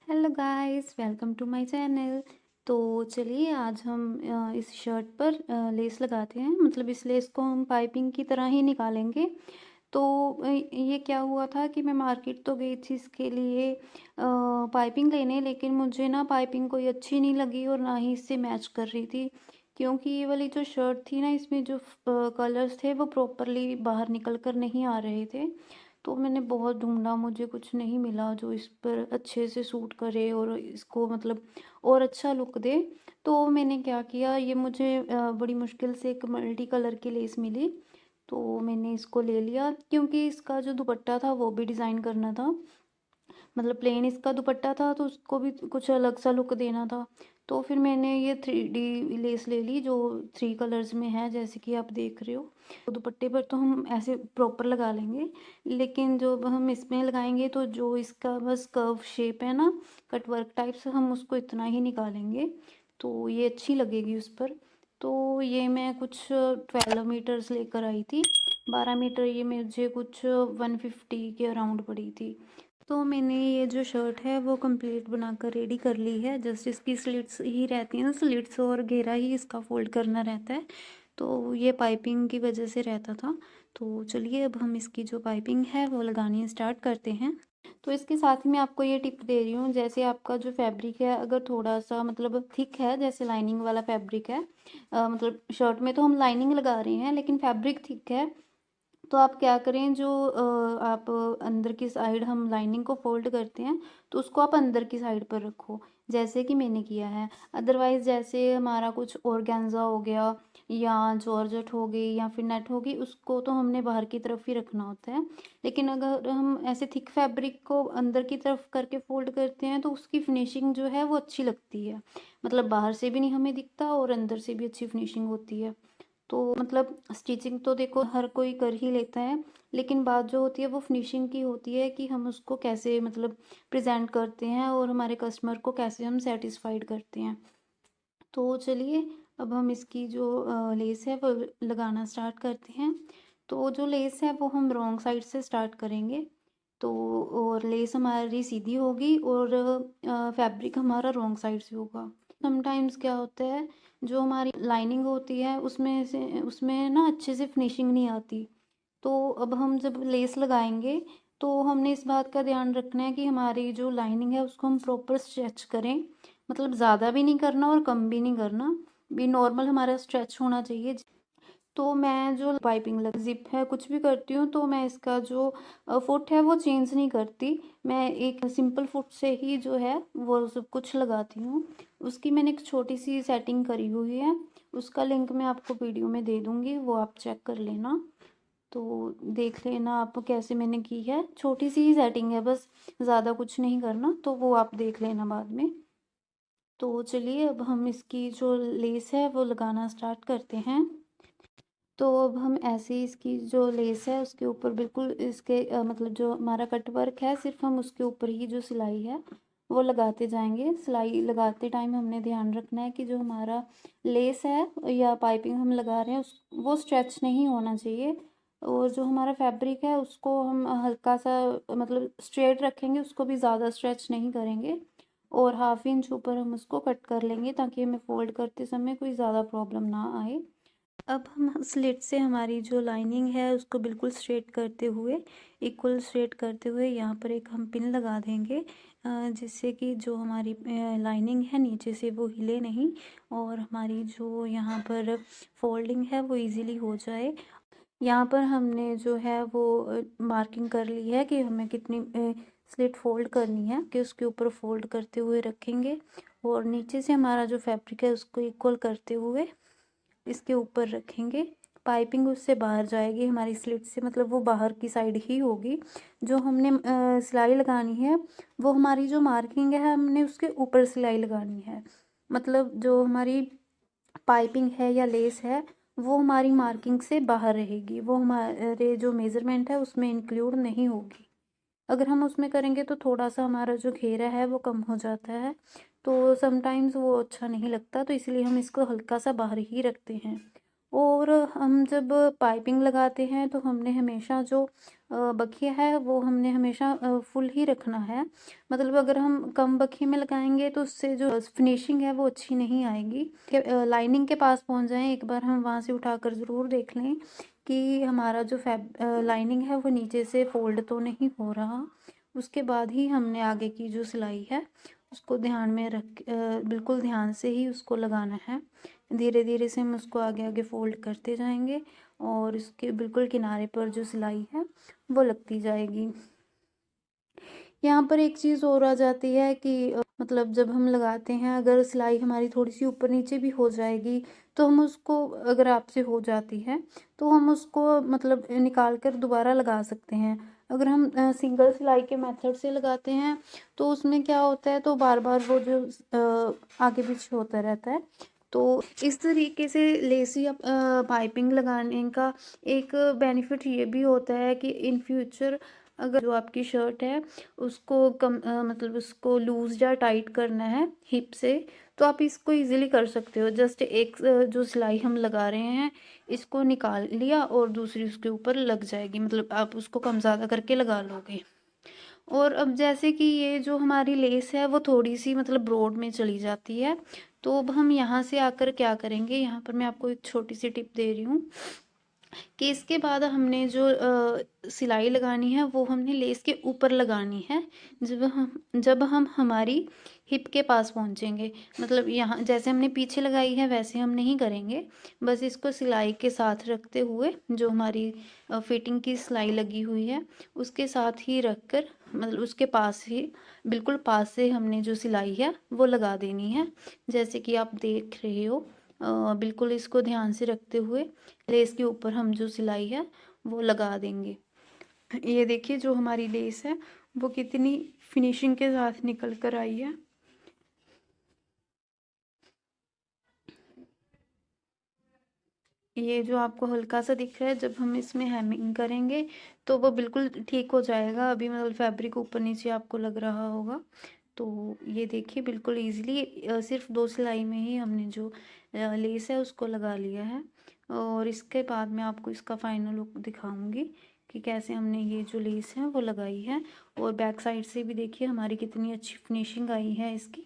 Hello guys, welcome to my channel. तो चलिए आज हम इस शर्ट पर लेस लगाते हैं। मतलब इस लेस को हम पाइपिंग की तरह ही निकालेंगे। तो ये क्या हुआ था कि मैं मार्केट तो गई थी इसके लिए पाइपिंग लेने, लेकिन मुझे ना पाइपिंग कोई अच्छी नहीं लगी और ना ही इससे मैच कर रही थी। क्योंकि ये वाली जो शर्ट थी ना, इसमें जो कलर्स थे वो प्रॉपरली बाहर निकल कर नहीं आ रहे थे। तो मैंने बहुत ढूँढा, मुझे कुछ नहीं मिला जो इस पर अच्छे से सूट करे और इसको मतलब और अच्छा लुक दे। तो मैंने क्या किया, ये मुझे बड़ी मुश्किल से एक मल्टी कलर की लेस मिली। तो मैंने इसको ले लिया क्योंकि इसका जो दुपट्टा था वो भी डिज़ाइन करना था। मतलब प्लेन इसका दुपट्टा था तो उसको भी कुछ अलग सा लुक देना था। तो फिर मैंने ये 3D लेस ले ली जो 3 कलर्स में है, जैसे कि आप देख रहे हो। तो दुपट्टे पर तो हम ऐसे प्रॉपर लगा लेंगे, लेकिन जो अब हम इसमें लगाएंगे तो जो इसका बस कर्व शेप है ना, कट वर्क टाइप से, हम उसको इतना ही निकालेंगे तो ये अच्छी लगेगी उस पर। तो ये मैं कुछ 12 मीटर्स लेकर आई थी। 12 मीटर ये मुझे कुछ 150 के अराउंड पड़ी थी। तो मैंने ये जो शर्ट है वो कंप्लीट बनाकर रेडी कर ली है। जस्ट इसकी स्लिट्स ही रहती हैं, स्लिट्स और घेरा ही इसका फोल्ड करना रहता है। तो ये पाइपिंग की वजह से रहता था। तो चलिए अब हम इसकी जो पाइपिंग है वो लगानी स्टार्ट करते हैं। तो इसके साथ ही मैं आपको ये टिप दे रही हूँ, जैसे आपका जो फैब्रिक है अगर थोड़ा सा मतलब थिक है, जैसे लाइनिंग वाला फैब्रिक है, मतलब शर्ट में तो हम लाइनिंग लगा रहे हैं लेकिन फैब्रिक थिक है, तो आप क्या करें, जो आप अंदर की साइड हम लाइनिंग को फोल्ड करते हैं तो उसको आप अंदर की साइड पर रखो, जैसे कि मैंने किया है। अदरवाइज जैसे हमारा कुछ ऑर्गेन्जा हो गया या जॉर्जेट हो गई या फिर नेट हो गई, उसको तो हमने बाहर की तरफ ही रखना होता है। लेकिन अगर हम ऐसे थिक फैब्रिक को अंदर की तरफ करके फोल्ड करते हैं तो उसकी फिनिशिंग जो है वो अच्छी लगती है। मतलब बाहर से भी नहीं हमें दिखता और अंदर से भी अच्छी फिनिशिंग होती है। तो मतलब स्टिचिंग तो देखो हर कोई कर ही लेता है, लेकिन बात जो होती है वो फिनिशिंग की होती है कि हम उसको कैसे मतलब प्रेजेंट करते हैं और हमारे कस्टमर को कैसे हम सेटिस्फाइड करते हैं। तो चलिए अब हम इसकी जो लेस है वो लगाना स्टार्ट करते हैं। तो जो लेस है वो हम रॉन्ग साइड से स्टार्ट करेंगे। तो और लेस हमारी सीधी होगी और फैब्रिक हमारा रॉन्ग साइड से होगा। समटाइम्स क्या होता है, जो हमारी लाइनिंग होती है उसमें ना अच्छे से फिनिशिंग नहीं आती। तो अब हम जब लेस लगाएंगे तो हमने इस बात का ध्यान रखना है कि हमारी जो लाइनिंग है उसको हम प्रॉपर स्ट्रेच करें। मतलब ज़्यादा भी नहीं करना और कम भी नहीं करना, भी नॉर्मल हमारा स्ट्रेच होना चाहिए। तो मैं जो पाइपिंग लग जिप है कुछ भी करती हूँ तो मैं इसका जो फुट है वो चेंज नहीं करती। मैं एक सिंपल फुट से ही जो है वो सब कुछ लगाती हूँ। उसकी मैंने एक छोटी सी सेटिंग करी हुई है, उसका लिंक मैं आपको वीडियो में दे दूँगी, वो आप चेक कर लेना। तो देख लेना आप कैसे मैंने की है, छोटी सी ही सेटिंग है बस, ज़्यादा कुछ नहीं करना, तो वो आप देख लेना बाद में। तो चलिए अब हम इसकी जो लेस है वो लगाना स्टार्ट करते हैं। तो अब हम ऐसे ही इसकी जो लेस है उसके ऊपर बिल्कुल इसके मतलब जो हमारा कट वर्क है सिर्फ हम उसके ऊपर ही जो सिलाई है वो लगाते जाएंगे। सिलाई लगाते टाइम हमने ध्यान रखना है कि जो हमारा लेस है या पाइपिंग हम लगा रहे हैं उस वो स्ट्रेच नहीं होना चाहिए। और जो हमारा फैब्रिक है उसको हम हल्का सा मतलब स्ट्रेट रखेंगे, उसको भी ज़्यादा स्ट्रेच नहीं करेंगे। और 1/2 इंच ऊपर हम उसको कट कर लेंगे ताकि हमें फोल्ड करते समय कोई ज़्यादा प्रॉब्लम ना आए। अब हम स्लिट से हमारी जो लाइनिंग है उसको बिल्कुल स्ट्रेट करते हुए, इक्वल स्ट्रेट करते हुए यहाँ पर एक हम पिन लगा देंगे, जिससे कि जो हमारी लाइनिंग है नीचे से वो हिले नहीं और हमारी जो यहाँ पर फोल्डिंग है वो इजीली हो जाए। यहाँ पर हमने जो है वो मार्किंग कर ली है कि हमें कितनी स्लिट फोल्ड करनी है, कि उसके ऊपर फोल्ड करते हुए रखेंगे और नीचे से हमारा जो फैब्रिक है उसको इक्वल करते हुए इसके ऊपर रखेंगे। पाइपिंग उससे बाहर जाएगी हमारी स्लिट से, मतलब वो बाहर की साइड ही होगी। जो हमने सिलाई लगानी है वो हमारी जो मार्किंग है हमने उसके ऊपर सिलाई लगानी है। मतलब जो हमारी पाइपिंग है या लेस है वो हमारी मार्किंग से बाहर रहेगी, वो हमारे जो मेज़रमेंट है उसमें इंक्लूड नहीं होगी। अगर हम उसमें करेंगे तो थोड़ा सा हमारा जो घेरा है वो कम हो जाता है, तो समटाइम्स वो अच्छा नहीं लगता, तो इसलिए हम इसको हल्का सा बाहर ही रखते हैं। और हम जब पाइपिंग लगाते हैं तो हमने हमेशा जो बखिया है वो हमने हमेशा फुल ही रखना है। मतलब अगर हम कम बखिए में लगाएँगे तो उससे जो फिनिशिंग है वो अच्छी नहीं आएगी। लाइनिंग के पास पहुँच जाएँ, एक बार हम वहाँ से उठाकर ज़रूर देख लें कि हमारा जो लाइनिंग है वो नीचे से फ़ोल्ड तो नहीं हो रहा। उसके बाद ही हमने आगे की जो सिलाई है उसको ध्यान में बिल्कुल ध्यान से ही उसको लगाना है। धीरे-धीरे से हम उसको आगे-आगे फ़ोल्ड करते जाएँगे और इसके बिल्कुल किनारे पर जो सिलाई है वो लगती जाएगी। यहाँ पर एक चीज़ और आ जाती है कि मतलब जब हम लगाते हैं अगर सिलाई हमारी थोड़ी-सी ऊपर-नीचे भी हो जाएगी, तो हम उसको, अगर आपसे हो जाती है, तो हम उसको मतलब निकाल कर दोबारा लगा सकते हैं। अगर हम सिंगल सिलाई के मेथड से लगाते हैं, तो उसमें क्या होता है, तो बार-बार वो जो आगे-पीछे होता रहता है। तो इस तरीके से लेस या पाइपिंग लगाने का एक बेनिफिट ये भी होता है कि इन फ्यूचर अगर जो आपकी शर्ट है उसको मतलब उसको लूज़ या टाइट करना है हिप से, तो आप इसको ईज़िली कर सकते हो। जस्ट एक जो सिलाई हम लगा रहे हैं, इसको निकाल लिया और दूसरी उसके ऊपर लग जाएगी, मतलब आप उसको कम ज़्यादा करके लगा लोगे। और अब जैसे कि ये जो हमारी लेस है वो थोड़ी-सी मतलब ब्रॉड में चली जाती है, तो अब हम यहाँ से आकर क्या करेंगे, यहाँ पर मैं आपको एक छोटी-सी टिप दे रही हूँ कि इसके बाद हमने जो सिलाई लगानी है वो हमने लेस के ऊपर लगानी है। जब हम हमारी हिप के पास पहुँचेंगे, मतलब यहाँ जैसे हमने पीछे लगाई है वैसे हम नहीं करेंगे। बस इसको सिलाई के साथ रखते हुए जो हमारी फिटिंग की सिलाई लगी हुई है उसके साथ ही रख कर, मतलब उसके पास ही, बिल्कुल पास से हमने जो सिलाई है वो लगा देनी है। जैसे कि आप देख रहे हो, बिल्कुल इसको ध्यान से रखते हुए लेस के ऊपर हम जो सिलाई है वो लगा देंगे। ये देखिए जो हमारी लेस है वो कितनी फिनिशिंग के साथ निकल कर आई है। ये जो आपको हल्का सा दिख रहा है, जब हम इसमें हेमिंग करेंगे तो वो बिल्कुल ठीक हो जाएगा। अभी मतलब फैब्रिक ऊपर नीचे आपको लग रहा होगा। तो ये देखिए बिल्कुल ईज़िली सिर्फ़ 2 सिलाई में ही हमने जो लेस है उसको लगा लिया है। और इसके बाद मैं आपको इसका फाइनल लुक दिखाऊँगी कि कैसे हमने ये जो लेस है वो लगाई है। और बैक साइड से भी देखिए हमारी कितनी अच्छी फिनिशिंग आई है इसकी।